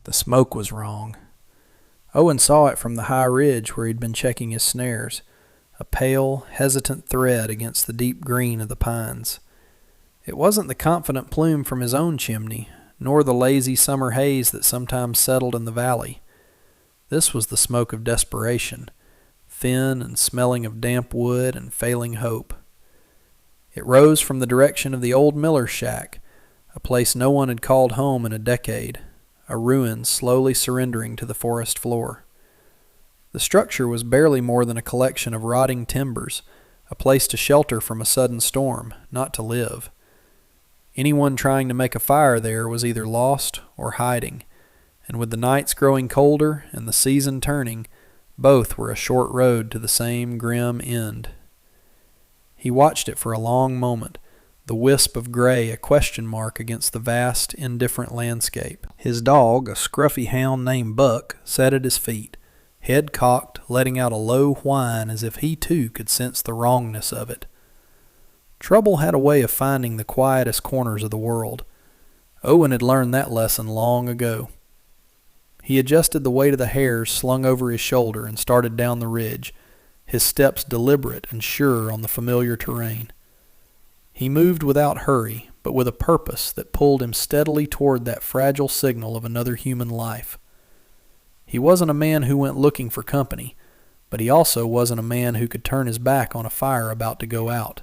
The smoke was wrong. Owen saw it from the high ridge where he'd been checking his snares, a pale, hesitant thread against the deep green of the pines. It wasn't the confident plume from his own chimney, nor the lazy summer haze that sometimes settled in the valley. This was the smoke of desperation, thin and smelling of damp wood and failing hope. It rose from the direction of the old miller's shack, a place no one had called home in a decade, a ruin slowly surrendering to the forest floor. The structure was barely more than a collection of rotting timbers, a place to shelter from a sudden storm, not to live. Anyone trying to make a fire there was either lost or hiding, and with the nights growing colder and the season turning, both were a short road to the same grim end. He watched it for a long moment, the wisp of gray a question mark against the vast, indifferent landscape. His dog, a scruffy hound named Buck, sat at his feet, head cocked, letting out a low whine as if he too could sense the wrongness of it. Trouble had a way of finding the quietest corners of the world. Owen had learned that lesson long ago. He adjusted the weight of the hares slung over his shoulder and started down the ridge, his steps deliberate and sure on the familiar terrain. He moved without hurry, but with a purpose that pulled him steadily toward that fragile signal of another human life. He wasn't a man who went looking for company, but he also wasn't a man who could turn his back on a fire about to go out.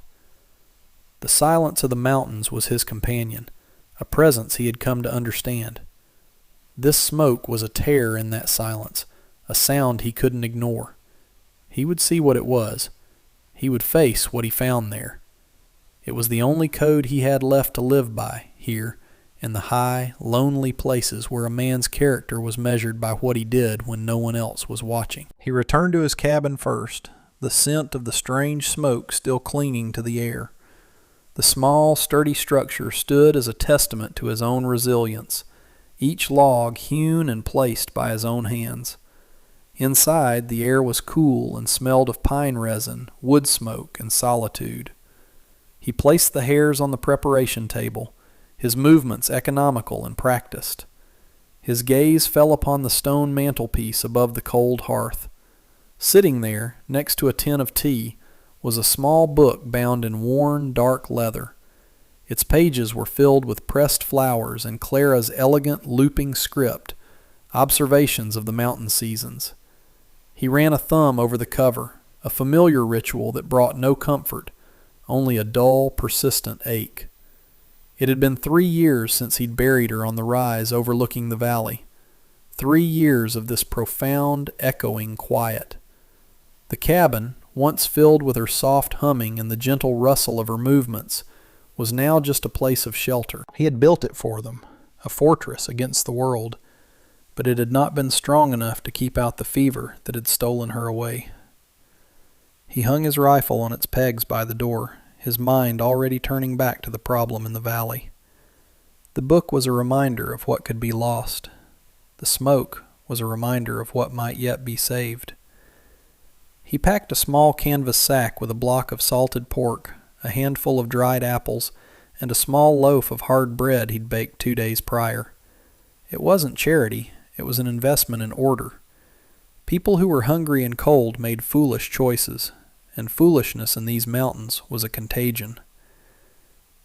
The silence of the mountains was his companion, a presence he had come to understand. This smoke was a terror in that silence, a sound he couldn't ignore. He would see what it was. He would face what he found there. It was the only code he had left to live by, here, in the high, lonely places where a man's character was measured by what he did when no one else was watching. He returned to his cabin first, the scent of the strange smoke still clinging to the air. The small, sturdy structure stood as a testament to his own resilience, each log hewn and placed by his own hands. Inside, the air was cool and smelled of pine resin, wood smoke, and solitude. He placed the hares on the preparation table, his movements economical and practiced. His gaze fell upon the stone mantelpiece above the cold hearth. Sitting there, next to a tin of tea, was a small book bound in worn, dark leather. Its pages were filled with pressed flowers and Clara's elegant, looping script, observations of the mountain seasons. He ran a thumb over the cover, a familiar ritual that brought no comfort, only a dull, persistent ache. It had been 3 years since he'd buried her on the rise overlooking the valley. 3 years of this profound, echoing quiet. The cabin, once filled with her soft humming and the gentle rustle of her movements, was now just a place of shelter. He had built it for them, a fortress against the world, but it had not been strong enough to keep out the fever that had stolen her away. He hung his rifle on its pegs by the door, his mind already turning back to the problem in the valley. The book was a reminder of what could be lost. The smoke was a reminder of what might yet be saved. He packed a small canvas sack with a block of salted pork, a handful of dried apples, and a small loaf of hard bread he'd baked 2 days prior. It wasn't charity, it was an investment in order. People who were hungry and cold made foolish choices, and foolishness in these mountains was a contagion.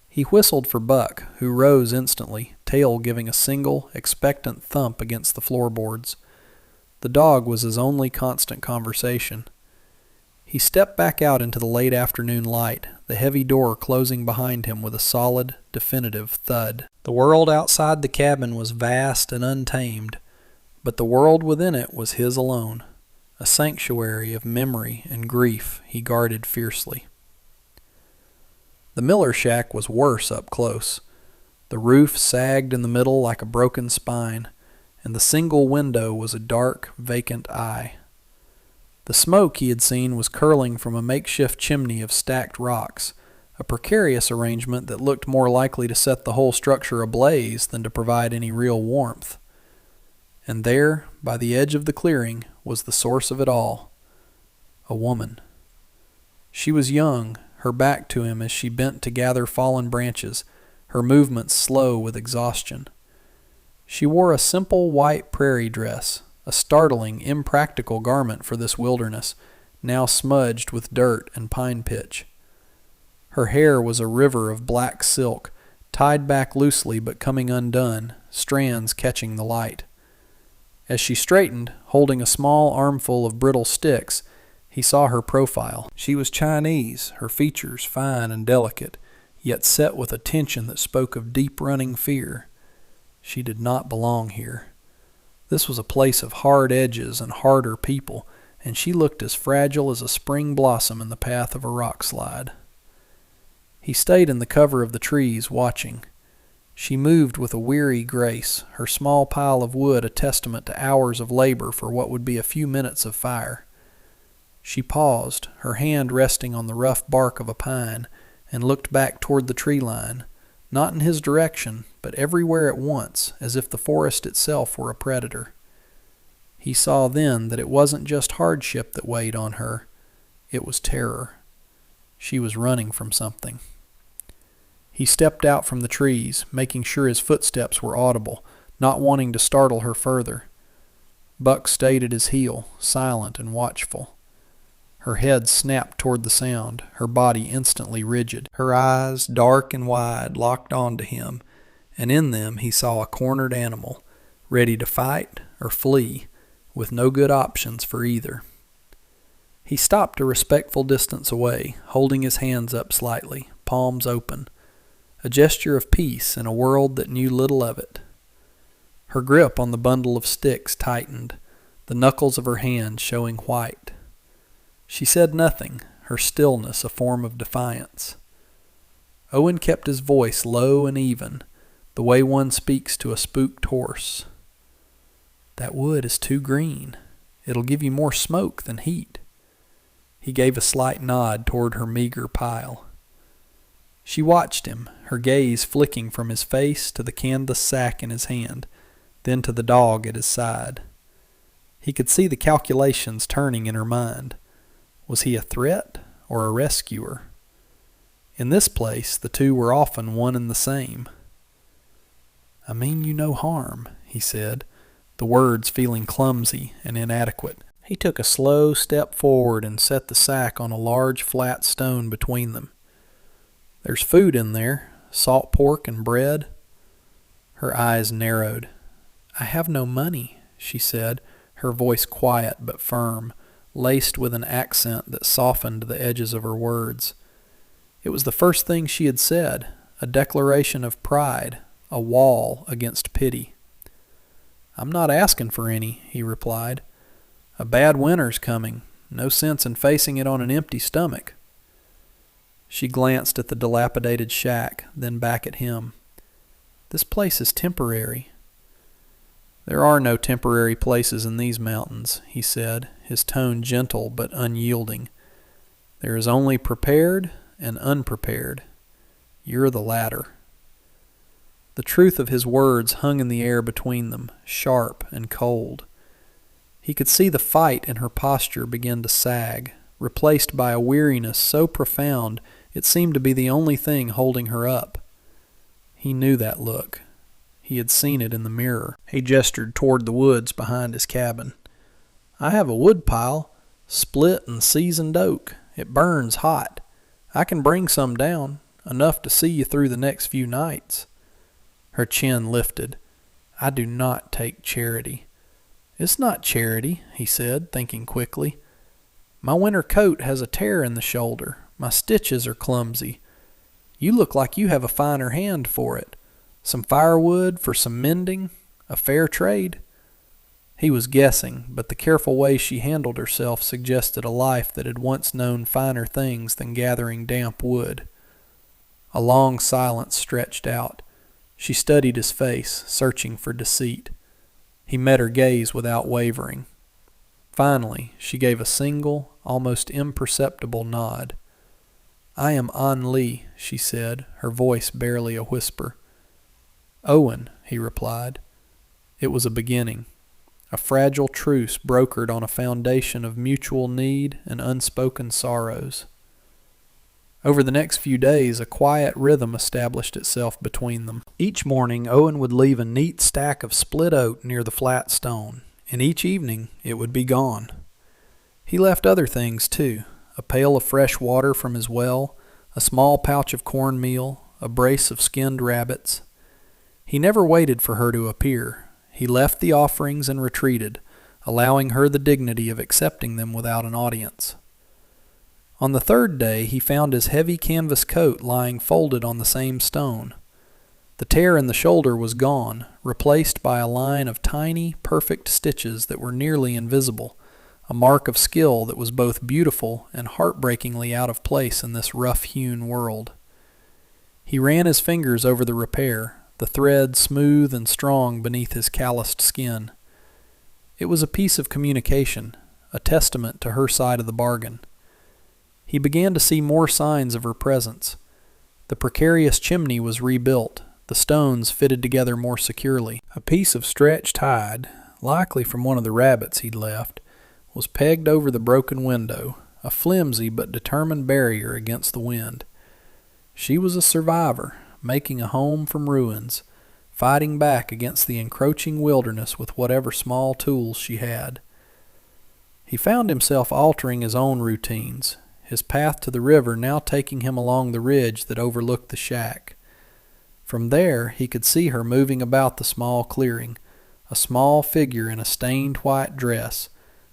He whistled for Buck, who rose instantly, tail giving a single, expectant thump against the floorboards. The dog was his only constant conversation. He stepped back out into the late afternoon light, the heavy door closing behind him with a solid, definitive thud. The world outside the cabin was vast and untamed, but the world within it was his alone, a sanctuary of memory and grief he guarded fiercely. The Miller shack was worse up close. The roof sagged in the middle like a broken spine, and the single window was a dark, vacant eye. The smoke he had seen was curling from a makeshift chimney of stacked rocks, a precarious arrangement that looked more likely to set the whole structure ablaze than to provide any real warmth. And there, by the edge of the clearing, was the source of it all. A woman. She was young, her back to him as she bent to gather fallen branches, her movements slow with exhaustion. She wore a simple white prairie dress, a startling, impractical garment for this wilderness, now smudged with dirt and pine pitch. Her hair was a river of black silk, tied back loosely but coming undone, strands catching the light. As she straightened, holding a small armful of brittle sticks, he saw her profile. She was Chinese, her features fine and delicate, yet set with a tension that spoke of deep-running fear. She did not belong here. This was a place of hard edges and harder people, and she looked as fragile as a spring blossom in the path of a rock slide. He stayed in the cover of the trees, watching. She moved with a weary grace, her small pile of wood a testament to hours of labor for what would be a few minutes of fire. She paused, her hand resting on the rough bark of a pine, and looked back toward the tree line, not in his direction, but everywhere at once, as if the forest itself were a predator. He saw then that it wasn't just hardship that weighed on her. It was terror. She was running from something. He stepped out from the trees, making sure his footsteps were audible, not wanting to startle her further. Buck stayed at his heel, silent and watchful. Her head snapped toward the sound, her body instantly rigid. Her eyes, dark and wide, locked onto him, and in them he saw a cornered animal, ready to fight or flee, with no good options for either. He stopped a respectful distance away, holding his hands up slightly, palms open, a gesture of peace in a world that knew little of it. Her grip on the bundle of sticks tightened, the knuckles of her hand showing white. She said nothing, her stillness a form of defiance. Owen kept his voice low and even, the way one speaks to a spooked horse. "That wood is too green. It'll give you more smoke than heat." He gave a slight nod toward her meager pile. She watched him, her gaze flicking from his face to the canvas sack in his hand, then to the dog at his side. He could see the calculations turning in her mind. Was he a threat or a rescuer? In this place, the two were often one and the same. "I mean you no harm," he said, the words feeling clumsy and inadequate. He took a slow step forward and set the sack on a large flat stone between them. "There's food in there, salt pork and bread." Her eyes narrowed. "I have no money," she said, her voice quiet but firm, laced with an accent that softened the edges of her words. It was the first thing she had said, a declaration of pride, a wall against pity. "I'm not asking for any," he replied. "A bad winter's coming. No sense in facing it on an empty stomach." She glanced at the dilapidated shack, then back at him. "This place is temporary." "There are no temporary places in these mountains," he said, his tone gentle but unyielding. "There is only prepared and unprepared. You're the latter." The truth of his words hung in the air between them, sharp and cold. He could see the fight in her posture begin to sag, replaced by a weariness so profound it seemed to be the only thing holding her up. He knew that look. He had seen it in the mirror. He gestured toward the woods behind his cabin. "I have a wood pile, split and seasoned oak. It burns hot. I can bring some down, enough to see you through the next few nights." Her chin lifted. "I do not take charity." "It's not charity," he said, thinking quickly. "My winter coat has a tear in the shoulder. My stitches are clumsy. You look like you have a finer hand for it. Some firewood for some mending, a fair trade." He was guessing, but the careful way she handled herself suggested a life that had once known finer things than gathering damp wood. A long silence stretched out. She studied his face, searching for deceit. He met her gaze without wavering. Finally, she gave a single, almost imperceptible nod. "I am An Lee," she said, her voice barely a whisper. "Owen," he replied. It was a beginning. A fragile truce brokered on a foundation of mutual need and unspoken sorrows. Over the next few days, a quiet rhythm established itself between them. Each morning, Owen would leave a neat stack of split oat near the flat stone, and each evening it would be gone. He left other things, too: a pail of fresh water from his well, a small pouch of cornmeal, a brace of skinned rabbits. He never waited for her to appear. He left the offerings and retreated, allowing her the dignity of accepting them without an audience. On the third day he found his heavy canvas coat lying folded on the same stone. The tear in the shoulder was gone, replaced by a line of tiny, perfect stitches that were nearly invisible, a mark of skill that was both beautiful and heartbreakingly out of place in this rough-hewn world. He ran his fingers over the repair, the thread smooth and strong beneath his calloused skin. It was a piece of communication, a testament to her side of the bargain. He began to see more signs of her presence. The precarious chimney was rebuilt, the stones fitted together more securely. A piece of stretched hide, likely from one of the rabbits he'd left, was pegged over the broken window, a flimsy but determined barrier against the wind. She was a survivor, making a home from ruins, fighting back against the encroaching wilderness with whatever small tools she had. He found himself altering his own routines, his path to the river now taking him along the ridge that overlooked the shack. From there he could see her moving about the small clearing, a small figure in a stained white dress,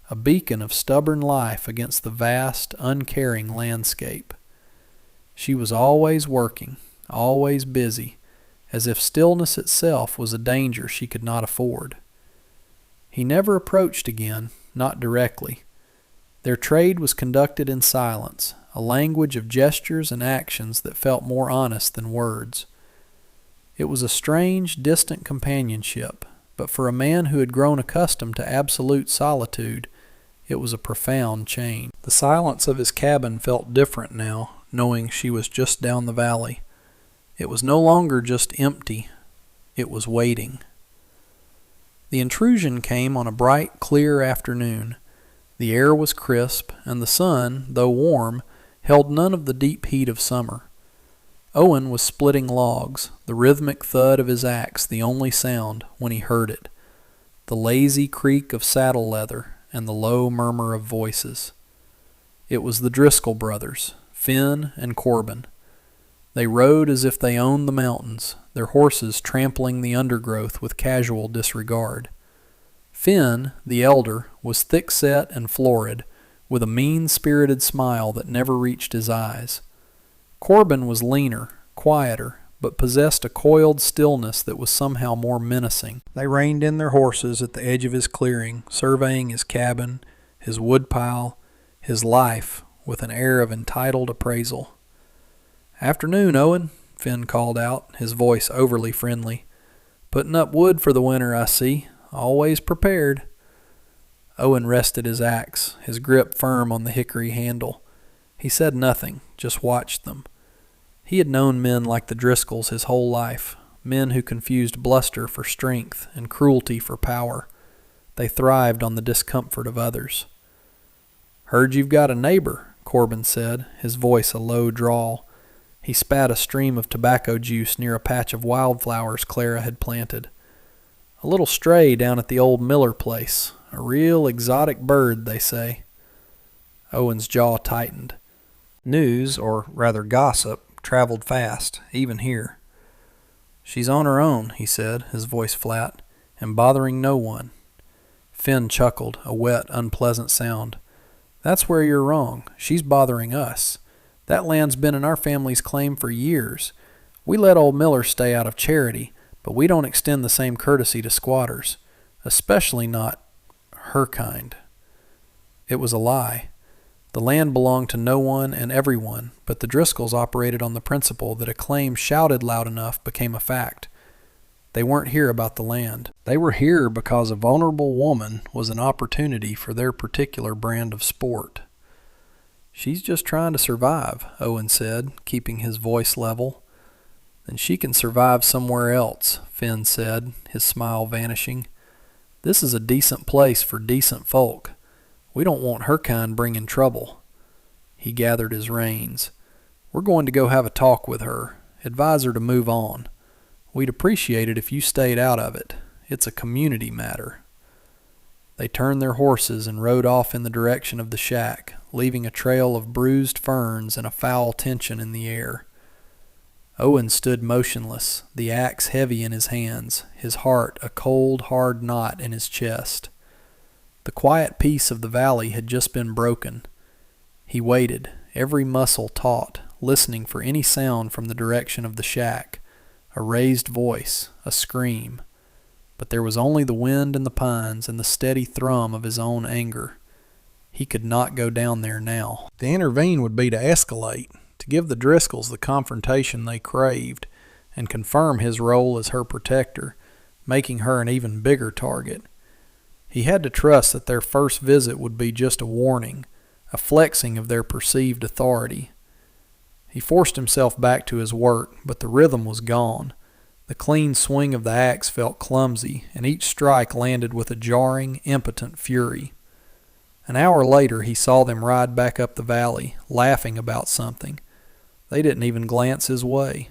a beacon of stubborn life against the vast, uncaring landscape. She was always working, always busy, as if stillness itself was a danger she could not afford. He never approached again, not directly. Their trade was conducted in silence, a language of gestures and actions that felt more honest than words. It was a strange, distant companionship, but for a man who had grown accustomed to absolute solitude, it was a profound change. The silence of his cabin felt different now, knowing she was just down the valley. It was no longer just empty, it was waiting. The intrusion came on a bright, clear afternoon. The air was crisp, and the sun, though warm, held none of the deep heat of summer. Owen was splitting logs, the rhythmic thud of his axe the only sound when he heard it, the lazy creak of saddle leather and the low murmur of voices. It was the Driscoll brothers, Finn and Corbin. They rode as if they owned the mountains, their horses trampling the undergrowth with casual disregard. Finn, the elder, was thick-set and florid, with a mean-spirited smile that never reached his eyes. Corbin was leaner, quieter, but possessed a coiled stillness that was somehow more menacing. They reined in their horses at the edge of his clearing, surveying his cabin, his woodpile, his life, with an air of entitled appraisal. "Afternoon, Owen," Finn called out, his voice overly friendly. "Putting up wood for the winter, I see. Always prepared." Owen rested his axe, his grip firm on the hickory handle. He said nothing, just watched them. He had known men like the Driscolls his whole life, men who confused bluster for strength and cruelty for power. They thrived on the discomfort of others. "Heard you've got a neighbor," Corbin said, his voice a low drawl. He spat a stream of tobacco juice near a patch of wildflowers Clara had planted. "A little stray down at the old Miller place. A real exotic bird, they say." Owen's jaw tightened. News, or rather gossip, traveled fast, even here. "She's on her own," he said, his voice flat, "and bothering no one." Finn chuckled, a wet, unpleasant sound. "That's where you're wrong. She's bothering us. That land's been in our family's claim for years. We let old Miller stay out of charity, but we don't extend the same courtesy to squatters, especially not her kind." It was a lie. The land belonged to no one and everyone, but the Driscolls operated on the principle that a claim shouted loud enough became a fact. They weren't here about the land. They were here because a vulnerable woman was an opportunity for their particular brand of sport. "She's just trying to survive," Owen said, keeping his voice level. "Then she can survive somewhere else," Finn said, his smile vanishing. "This is a decent place for decent folk. We don't want her kind bringing trouble." He gathered his reins. We're going to go have a talk with her, advise her to move on. We'd appreciate it if you stayed out of it. It's a community matter." They turned their horses and rode off in the direction of the shack, leaving a trail of bruised ferns and a foul tension in the air. Owen stood motionless, the axe heavy in his hands, his heart a cold, hard knot in his chest. The quiet peace of the valley had just been broken. He waited, every muscle taut, listening for any sound from the direction of the shack, a raised voice, a scream. But there was only the wind in the pines and the steady thrum of his own anger. He could not go down there now. To intervene would be to escalate, to give the Driscolls the confrontation they craved, and confirm his role as her protector, making her an even bigger target. He had to trust that their first visit would be just a warning, a flexing of their perceived authority. He forced himself back to his work, but the rhythm was gone. The clean swing of the axe felt clumsy, and each strike landed with a jarring, impotent fury. An hour later he saw them ride back up the valley, laughing about something. They didn't even glance his way.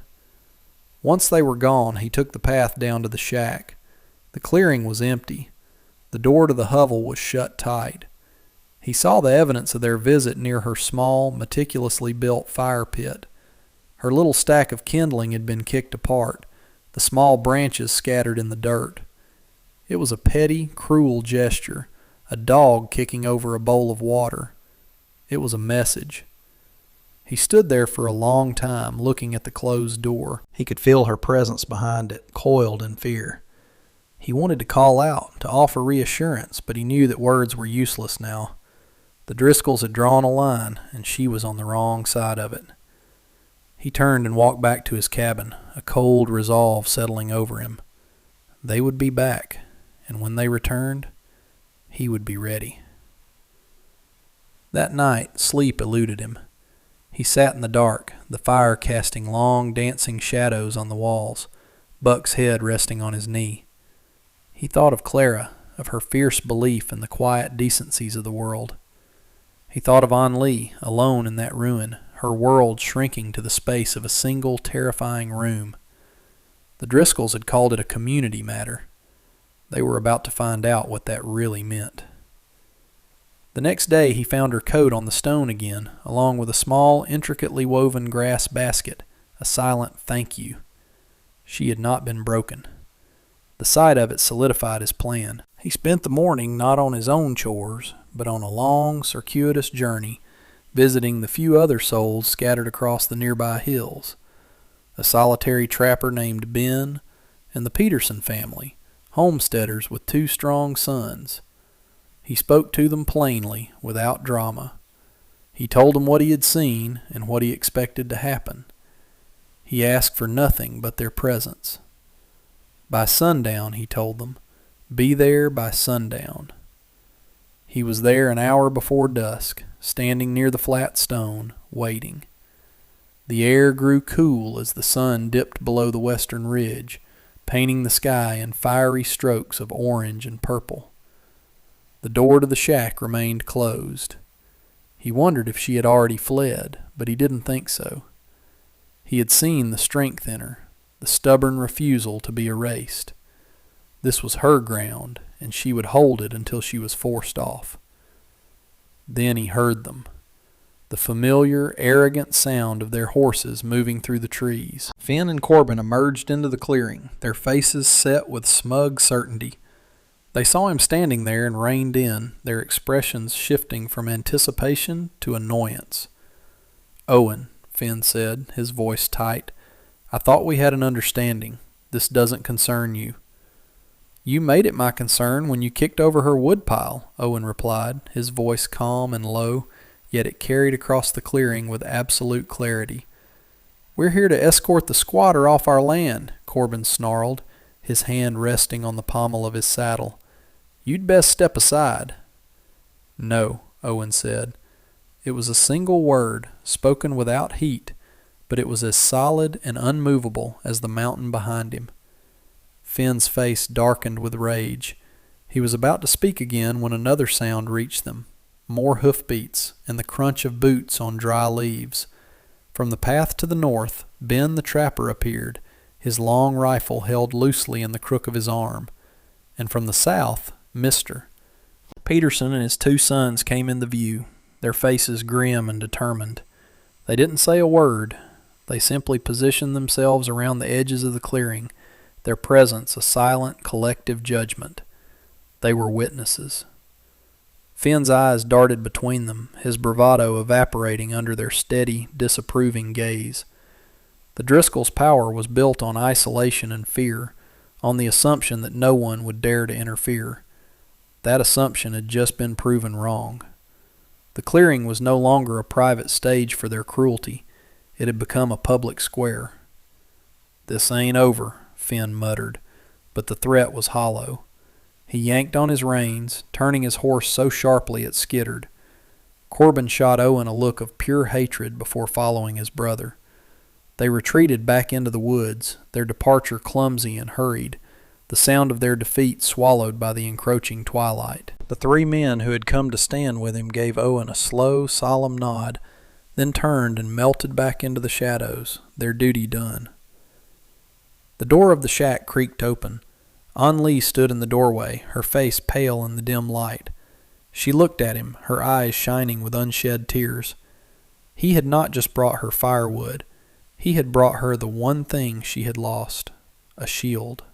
Once they were gone, he took the path down to the shack. The clearing was empty. The door to the hovel was shut tight. He saw the evidence of their visit near her small, meticulously built fire pit. Her little stack of kindling had been kicked apart, the small branches scattered in the dirt. It was a petty, cruel gesture, a dog kicking over a bowl of water. It was a message. He stood there for a long time, looking at the closed door. He could feel her presence behind it, coiled in fear. He wanted to call out, to offer reassurance, but he knew that words were useless now. The Driscolls had drawn a line, and she was on the wrong side of it. He turned and walked back to his cabin, a cold resolve settling over him. They would be back, and when they returned, he would be ready. That night, sleep eluded him. He sat in the dark, the fire casting long, dancing shadows on the walls, Buck's head resting on his knee. He thought of Clara, of her fierce belief in the quiet decencies of the world. He thought of Anli, alone in that ruin, her world shrinking to the space of a single terrifying room. The Driscolls had called it a community matter. They were about to find out what that really meant. The next day he found her coat on the stone again, along with a small, intricately woven grass basket, a silent thank you. She had not been broken. The sight of it solidified his plan. He spent the morning not on his own chores, but on a long, circuitous journey, visiting the few other souls scattered across the nearby hills. A solitary trapper named Ben, and the Peterson family, homesteaders with 2 strong sons. He spoke to them plainly, without drama. He told them what he had seen and what he expected to happen. He asked for nothing but their presence. By sundown, he told them, be there by sundown. He was there an hour before dusk, standing near the flat stone, waiting. The air grew cool as the sun dipped below the western ridge, painting the sky in fiery strokes of orange and purple. The door to the shack remained closed. He wondered if she had already fled, but he didn't think so. He had seen the strength in her, the stubborn refusal to be erased. This was her ground, and she would hold it until she was forced off. Then he heard them. The familiar, arrogant sound of their horses moving through the trees. Finn and Corbin emerged into the clearing, their faces set with smug certainty. They saw him standing there and reined in, their expressions shifting from anticipation to annoyance. "Owen," Finn said, his voice tight, "I thought we had an understanding. This doesn't concern you." "You made it my concern when you kicked over her woodpile," Owen replied, his voice calm and low, yet it carried across the clearing with absolute clarity. "We're here to escort the squatter off our land," Corbin snarled, his hand resting on the pommel of his saddle. "You'd best step aside." "No," Owen said. It was a single word, spoken without heat, but it was as solid and unmovable as the mountain behind him. Finn's face darkened with rage. He was about to speak again when another sound reached them. More hoofbeats and the crunch of boots on dry leaves. From the path to the north, Ben the trapper appeared, his long rifle held loosely in the crook of his arm. And from the south, Mister. Peterson and his 2 sons came into view, their faces grim and determined. They didn't say a word. They simply positioned themselves around the edges of the clearing, their presence a silent, collective judgment. They were witnesses. Finn's eyes darted between them, his bravado evaporating under their steady, disapproving gaze. The Driscoll's power was built on isolation and fear, on the assumption that no one would dare to interfere. That assumption had just been proven wrong. The clearing was no longer a private stage for their cruelty. It had become a public square. "This ain't over," Finn muttered, but the threat was hollow. He yanked on his reins, turning his horse so sharply it skittered. Corbin shot Owen a look of pure hatred before following his brother. They retreated back into the woods, their departure clumsy and hurried, the sound of their defeat swallowed by the encroaching twilight. The 3 men who had come to stand with him gave Owen a slow, solemn nod, then turned and melted back into the shadows, their duty done. The door of the shack creaked open. An Lee stood in the doorway, her face pale in the dim light. She looked at him, her eyes shining with unshed tears. He had not just brought her firewood. He had brought her the one thing she had lost, a shield.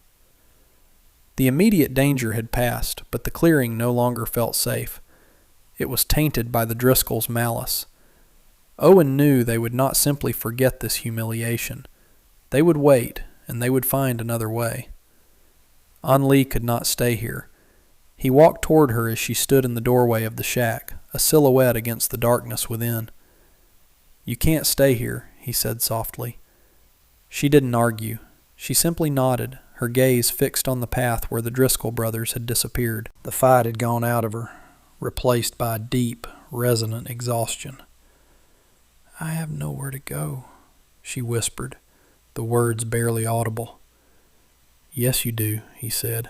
The immediate danger had passed, but the clearing no longer felt safe. It was tainted by the Driscoll's malice. Owen knew they would not simply forget this humiliation. They would wait, and they would find another way. An Lee could not stay here. He walked toward her as she stood in the doorway of the shack, a silhouette against the darkness within. "You can't stay here," he said softly. She didn't argue. She simply nodded, her gaze fixed on the path where the Driscoll brothers had disappeared. The fight had gone out of her, replaced by a deep, resonant exhaustion. "I have nowhere to go," she whispered, the words barely audible. "Yes, you do," he said.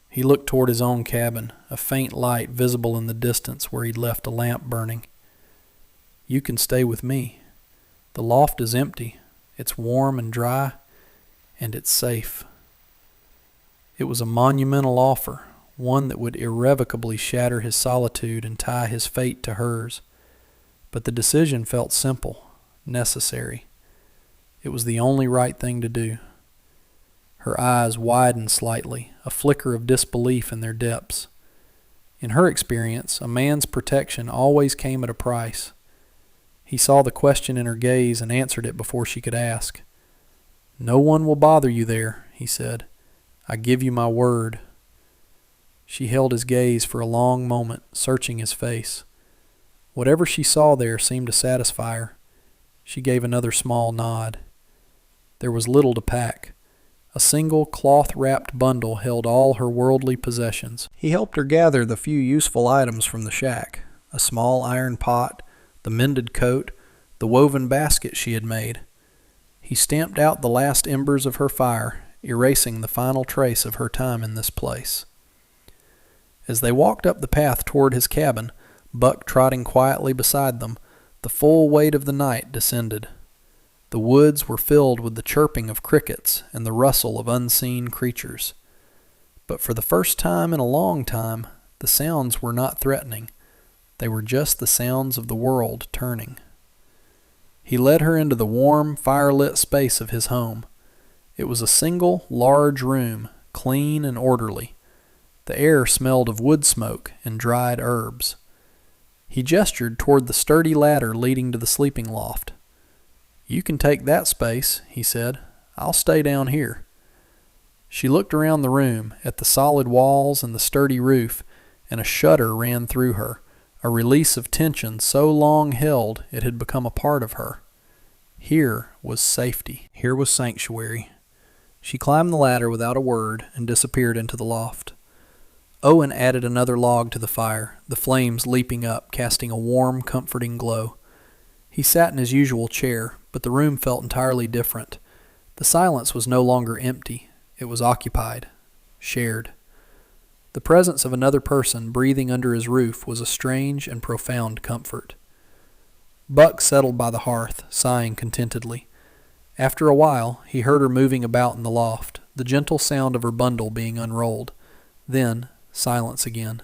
He looked toward his own cabin, a faint light visible in the distance where he'd left a lamp burning. "You can stay with me. The loft is empty. It's warm and dry, and it's safe." It was a monumental offer, one that would irrevocably shatter his solitude and tie his fate to hers. But the decision felt simple, necessary. It was the only right thing to do. Her eyes widened slightly, a flicker of disbelief in their depths. In her experience, a man's protection always came at a price. He saw the question in her gaze and answered it before she could ask. "No one will bother you there," he said. "I give you my word." She held his gaze for a long moment, searching his face. Whatever she saw there seemed to satisfy her. She gave another small nod. There was little to pack. A single cloth-wrapped bundle held all her worldly possessions. He helped her gather the few useful items from the shack, a small iron pot, the mended coat, the woven basket she had made. He stamped out the last embers of her fire, erasing the final trace of her time in this place. As they walked up the path toward his cabin, Buck trotting quietly beside them, the full weight of the night descended. The woods were filled with the chirping of crickets and the rustle of unseen creatures. But for the first time in a long time, the sounds were not threatening. They were just the sounds of the world turning. He led her into the warm, fire-lit space of his home. It was a single, large room, clean and orderly. The air smelled of wood smoke and dried herbs. He gestured toward the sturdy ladder leading to the sleeping loft. "You can take that space," he said. "I'll stay down here." She looked around the room, at the solid walls and the sturdy roof, and a shudder ran through her, a release of tension so long held it had become a part of her. Here was safety. Here was sanctuary. She climbed the ladder without a word and disappeared into the loft. Owen added another log to the fire, the flames leaping up, casting a warm, comforting glow. He sat in his usual chair, but the room felt entirely different. The silence was no longer empty. It was occupied, shared. The presence of another person breathing under his roof was a strange and profound comfort. Buck settled by the hearth, sighing contentedly. After a while, he heard her moving about in the loft, the gentle sound of her bundle being unrolled. Then, silence again.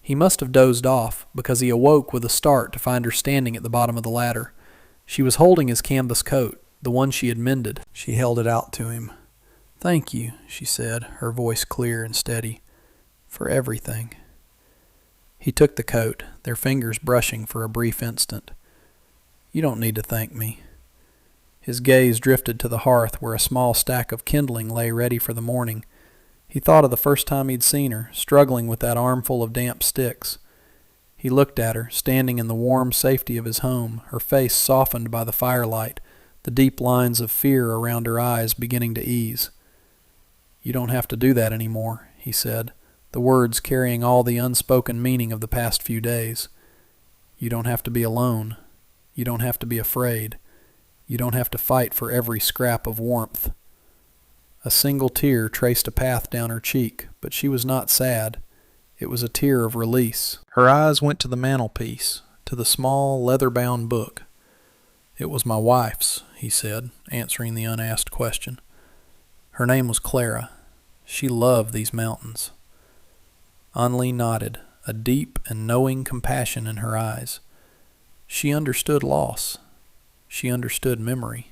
He must have dozed off, because he awoke with a start to find her standing at the bottom of the ladder. She was holding his canvas coat, the one she had mended. She held it out to him. "Thank you," she said, her voice clear and steady, "for everything." He took the coat, their fingers brushing for a brief instant. "You don't need to thank me." His gaze drifted to the hearth where a small stack of kindling lay ready for the morning. He thought of the first time he'd seen her, struggling with that armful of damp sticks. He looked at her, standing in the warm safety of his home, her face softened by the firelight, the deep lines of fear around her eyes beginning to ease. "You don't have to do that anymore," he said, the words carrying all the unspoken meaning of the past few days. "You don't have to be alone. You don't have to be afraid. You don't have to fight for every scrap of warmth." A single tear traced a path down her cheek, but she was not sad. It was a tear of release. Her eyes went to the mantelpiece, to the small, leather-bound book. "It was my wife's," he said, answering the unasked question. "Her name was Clara. She loved these mountains." Anli nodded, a deep and knowing compassion in her eyes. She understood loss. She understood memory.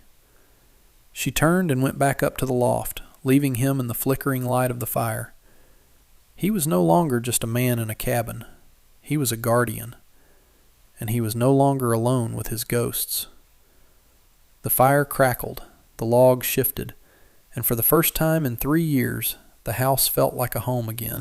She turned and went back up to the loft, leaving him in the flickering light of the fire. He was no longer just a man in a cabin. He was a guardian. And he was no longer alone with his ghosts. The fire crackled, the logs shifted, and for the first time in 3 years, the house felt like a home again.